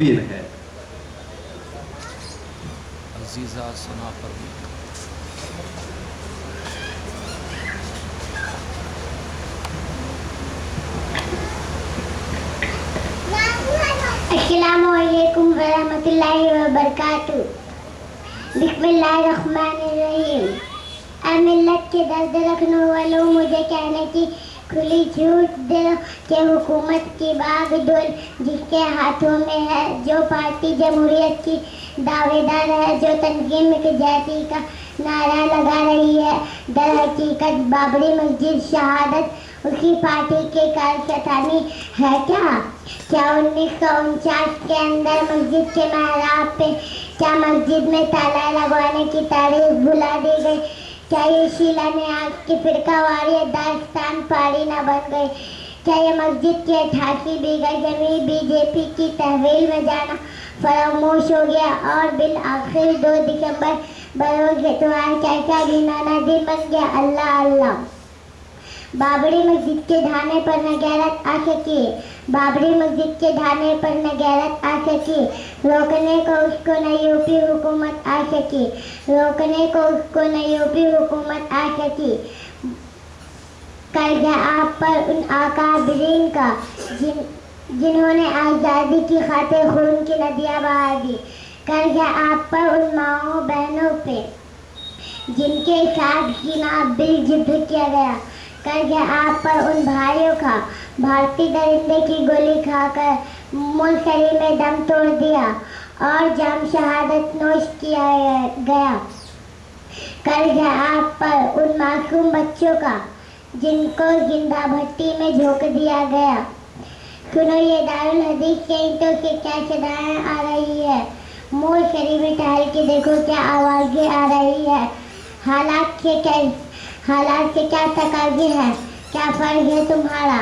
ہے عزیزہ سنا فرمائیں۔ السلام علیکم ورحمۃ اللہ وبرکاتہ۔ بسم اللہ الرحمن الرحیم۔ اے ملت کے درد رکھنے والوں، مجھے کہنے کی کھلی چھوٹ دو کہ حکومت کی باغ ڈول جس کے ہاتھوں میں ہے، جو پارٹی جمہوریت کی دعوے دار ہے، جو تنظیم یکجہتی کا نعرہ لگا رہی ہے، در حقیقت بابری مسجد شہادت اسی پارٹی کے کارستانی ہے کیا؟ کیا 1949 کے اندر مسجد کے محراب پہ کیا مسجد میں تالا لگوانے کی تاریخ بھلا دی گئی؟ کیا یہ شیلا نیاز کی فرقہ واریت داستان پاری نہ بن گئی؟ کیا یہ مسجد کے 88 بیگھہ زمین بی جے پی کی تحویل میں جانا فراموش ہو گیا اور بالآخر 2 دسمبر بروز اتوار کیسا گھنانا دن بن گیا؟ اللہ اللہ۔ بابری مسجد کے دھانے پر نہ غیرت آ سکی، بابری مسجد کے دھانے پر نہ غیرت آ سکی، روکنے کو اس کو نہ یوپی حکومت آ سکی، روکنے کو اس کو نہ یوپی حکومت آ سکی۔ قرض ہے آپ پر ان اکابرین کا جنہوں نے آزادی کی خاطر خون کی ندیاں بہا دی، قرض ہے آپ پر ان ماؤں بہنوں پہ جن کے ساتھ زنا بالجبر کیا گیا، قرض ہے آپ پر ان بھائیوں کا بھارتی درندے کی گولی کھا کر ملتری میں دم توڑ دیا اور جام شہادت نوش کیا گیا، قرض ہے آپ پر ان معصوم بچوں کا جن کو زندہ بھٹی میں جھونک دیا گیا۔ سنو یہ دارالحدیث کے اینٹوں سے کیا صدائیں آ رہی ہے، مول شریف میں ٹہل کے دیکھو کیا آوازیں آ رہی ہے، حالات سے کیا تقاضے ہیں، کیا فرض ہے تمہارا،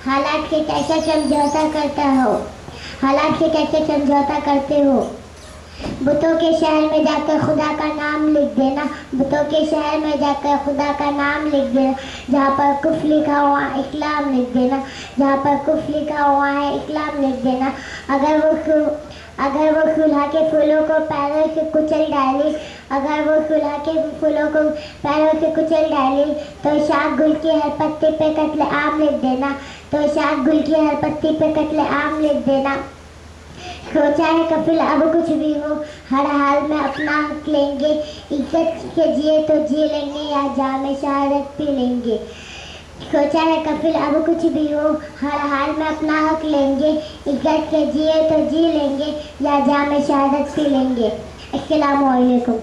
حالات سے کیسے سمجھوتا کرتے ہو، حالات سے کیسے سمجھوتا کرتے ہو۔ بتوں کے شہر میں جا کر خدا کا نام لکھ دینا، بتوں کے شہر میں جا کر خدا کا نام لکھ دینا، جہاں پر کفر لکھا ہوا ہے اسلام لکھ دینا، جہاں پر کفر لکھا ہوا ہے اسلام لکھ دینا۔ اگر وہ صلح کے پھولوں کو پیروں سے کچل ڈالی، اگر وہ صلح کے پھولوں کو پیروں سے کچل ڈالی تو شاخ گل کی ہر پتی پہ قتل عام لکھ دینا، تو شاخ گل کی ہر پتی پہ قتل عام لکھ دینا۔ سوچا ہے کفیل اب کچھ بھی ہو ہر حال میں اپنا حق لیں گے، عزت سے جیے تو جی لیں گے یا جام شہادت پی لیں گے۔ سوچا ہے کفیل اب کچھ بھی ہو ہر حال میں اپنا حق لیں گے، عزت سے جیے تو جی لیں گے یا جام شہادت پی لیں گے۔ السلام علیکم۔